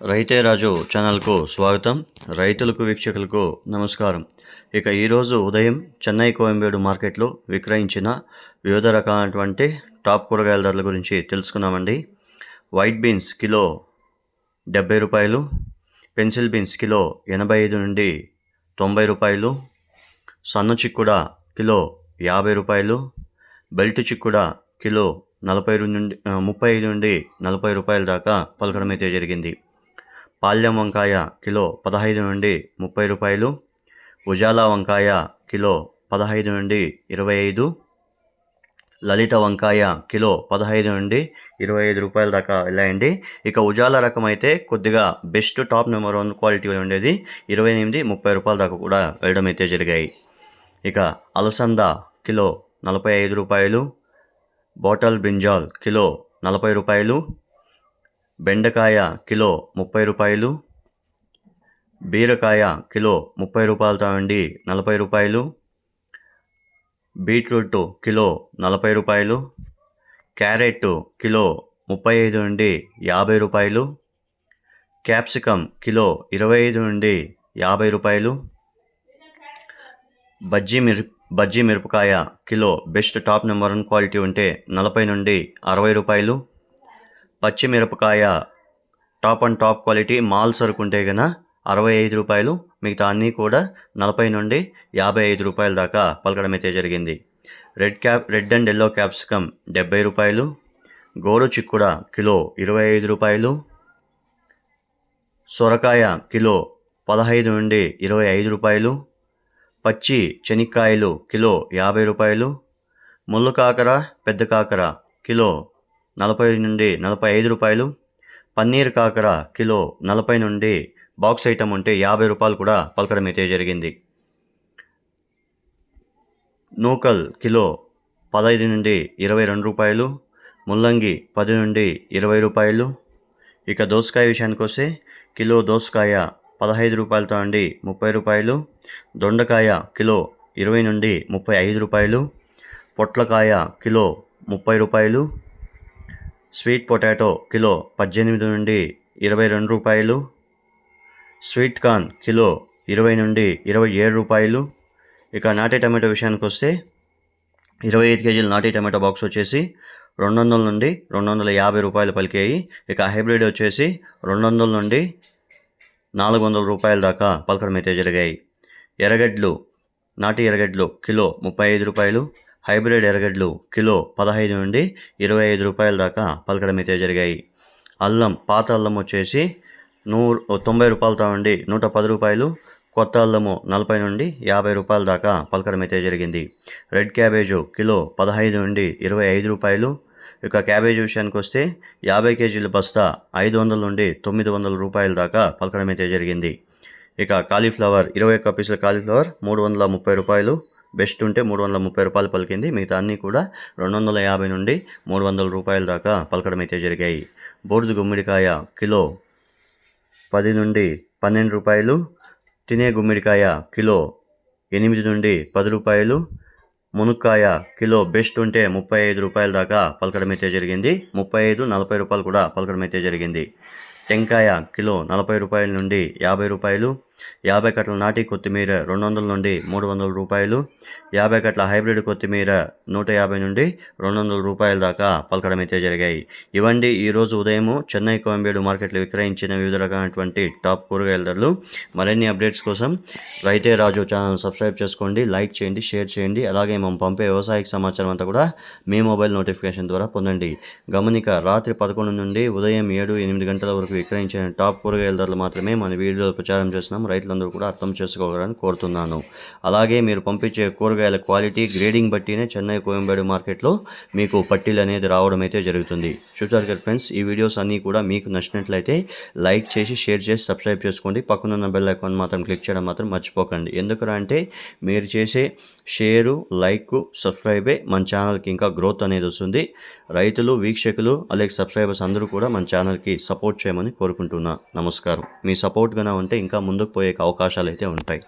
రైతే రాజు ఛానల్కు స్వాగతం. రైతులకు వీక్షకులకు నమస్కారం. ఇక ఈరోజు ఉదయం చెన్నై కోయంబేడు మార్కెట్లో విక్రయించిన వివిధ రకాలైనటువంటి టాప్ కూరగాయల ధరల గురించి తెలుసుకున్నామండి. వైట్ బీన్స్ కిలో 70 రూపాయలు, పెన్సిల్ బీన్స్ కిలో 85 నుండి 90 రూపాయలు, సన్న చిక్కుడ కిలో 50 రూపాయలు, బెల్ట్ చిక్కుడ కిలో 35 నుండి 40 రూపాయల దాకా పలకడం అయితే జరిగింది. పాల్యం వంకాయ కిలో 15 నుండి 30 రూపాయలు, ఉజాలా వంకాయ కిలో 15 నుండి 25, లలిత వంకాయ కిలో 15 నుండి 25 రూపాయల దాకా వెళ్ళాయండి. ఇక ఉజాలా రకం అయితే కొద్దిగా బెస్ట్ టాప్ నెంబర్ 1 క్వాలిటీ ఉండేది, 28-30 రూపాయల దాకా కూడా వెళ్ళడం అయితే జరిగాయి. ఇక అలసంద కిలో 45 రూపాయలు, బాటల్ బ్రింజాల్ కిలో 40 రూపాయలు, బెండకాయ కిలో 30 రూపాయలు, బీరకాయ కిలో 30 రూపాయలతో నుండి 40 రూపాయలు, బీట్రూట్ కిలో 40 రూపాయలు, క్యారెట్ కిలో 35 నుండి 50 రూపాయలు, క్యాప్సికమ్ కిలో 25 నుండి 50 రూపాయలు, బజ్జీ మిరపకాయ kilo best top number 1 quality ఉంటే 40 నుండి 60 రూపాయలు, పచ్చిమిరపకాయ top and top quality mall సరుకు ఉంటే కన్నా 65 రూపాయలు, మిగతా అన్నీ కూడా 40 నుండి 55 రూపాయల దాకా పలకడం అయితే జరిగింది. రెడ్ అండ్ ఎల్లో క్యాప్సికమ్ 70 రూపాయలు, గోరు చిక్కుడ కిలో 25 రూపాయలు, సొరకాయ కిలో 15 నుండి 25 రూపాయలు, పచ్చి చెనిక్కాయలు కిలో 50 రూపాయలు, ముళ్ళు కాకర పెద్ద కాకర కిలో 40 నుండి 45 రూపాయలు, పన్నీర్ కాకర కిలో 40 నుండి బాక్స్ ఐటమ్ ఉంటే 50 రూపాయలు కూడా పలకడం అయితే జరిగింది. నూకల్ కిలో 15 నుండి 22 రూపాయలు, ముల్లంగి 10 నుండి 20 రూపాయలు. ఇక దోసకాయ విషయానికి వస్తే కిలో దోసకాయ 15 రూపాయలతో నుండి 30 రూపాయలు, దొండకాయ కిలో 20 నుండి 35 రూపాయలు, పొట్లకాయ కిలో 30 రూపాయలు, స్వీట్ పొటాటో కిలో 18 నుండి 22 రూపాయలు, స్వీట్ కార్న్ కిలో 20 నుండి 27 రూపాయలు. ఇక నాటి టమాటో విషయానికి వస్తే 25 కేజీల నాటి టమాటో బాక్స్ వచ్చేసి 200 నుండి 250 రూపాయలు పలికాయి. ఇక హైబ్రిడ్ వచ్చేసి 200 నుండి 400 రూపాయల దాకా పలకడం అయితే జరిగాయి. నాటి ఎర్రగడ్డలు కిలో 35 రూపాయలు, హైబ్రిడ్ ఎర్రగడ్డలు కిలో 15 నుండి 25 రూపాయల దాకా పలకడం అయితే జరిగాయి. అల్లం పాత అల్లం వచ్చేసి 90 రూపాయలతో నుండి 110 రూపాయలు, కొత్త అల్లము 40 నుండి 50 రూపాయల దాకా పలకడం అయితే జరిగింది. రెడ్ క్యాబేజు కిలో 15 నుండి 25 రూపాయలు. ఇక క్యాబేజీ విషయానికి వస్తే 50 కేజీల బస్తా 500 నుండి 900 రూపాయల దాకా పలకడం అయితే జరిగింది. ఇక కాలీఫ్లవర్ 21 పీసుల కాలీఫ్లవర్ 330 రూపాయలు, బెస్ట్ ఉంటే 330 రూపాయలు పలికింది, మిగతా అన్నీ కూడా 250 నుండి 300 రూపాయల దాకా పలకడం అయితే జరిగాయి. బూడిద గుమ్మిడికాయ కిలో 10 నుండి 12 రూపాయలు, తినే గుమ్మిడికాయ కిలో 8 నుండి 10 రూపాయలు, మునక్కాయ కిలో బెస్ట్ ఉంటే 35 రూపాయల దాకా పలకడం అయితే జరిగింది, 35-40 రూపాయలు కూడా పలకడం అయితే జరిగింది. టెంకాయ కిలో 40 రూపాయల నుండి 50 రూపాయలు, 50 కట్టల నాటి కొత్తిమీర 200 నుండి 300 రూపాయలు, 50 కట్టల హైబ్రిడ్ కొత్తిమీర 150 నుండి 200 రూపాయల దాకా పలకడం అయితే జరిగాయి. ఇవండి ఈరోజు ఉదయము చెన్నై కోయంబేడు మార్కెట్లో విక్రయించిన వివిధ రకాలైనటువంటి టాప్ కూరగాయల ధరలు. మరిన్ని అప్డేట్స్ కోసం రైతే రాజు ఛానల్ సబ్స్క్రైబ్ చేసుకోండి, లైక్ చేయండి, షేర్ చేయండి. అలాగే మనం పంపే వ్యవసాయక సమాచారం అంతా కూడా మీ మొబైల్ నోటిఫికేషన్ ద్వారా పొందండి. గమనిక, రాత్రి 11 నుండి ఉదయం 7-8 గంటల వరకు విక్రయించిన టాప్ కూరగాయల ధరలు మాత్రమే మన వీడియోలో ప్రచారం చేస్తున్నాం. రైతులందరూ కూడా అర్థం చేసుకోవాలని కోరుతున్నాను. అలాగే మీరు పంపించే కూరగాయల క్వాలిటీ గ్రేడింగ్ బట్టినే చెన్నై కోయంబేడు మార్కెట్లో మీకు పట్టీలు అనేది రావడం అయితే జరుగుతుంది. చూసారు కదా ఫ్రెండ్స్, ఈ వీడియోస్ అన్నీ కూడా మీకు నచ్చినట్లయితే లైక్ చేసి, షేర్ చేసి, సబ్స్క్రైబ్ చేసుకోండి. పక్కనున్న బెల్ ఐకాన్ మాత్రం క్లిక్ చేయడం మాత్రం మర్చిపోకండి. ఎందుకంటే మీరు చేసే షేరు, లైక్, సబ్స్క్రైబే మన ఛానల్కి ఇంకా గ్రోత్ అనేది వస్తుంది. రైతులు, వీక్షకులు అలాగే సబ్స్క్రైబర్స్ అందరూ కూడా మన ఛానల్కి సపోర్ట్ చేయమని కోరుకుంటున్నా. నమస్కారం. మీ సపోర్ట్ గానే ఉంటే ఇంకా ముందుకు పోయే అవకాశాలు అయితే ఉంటాయి.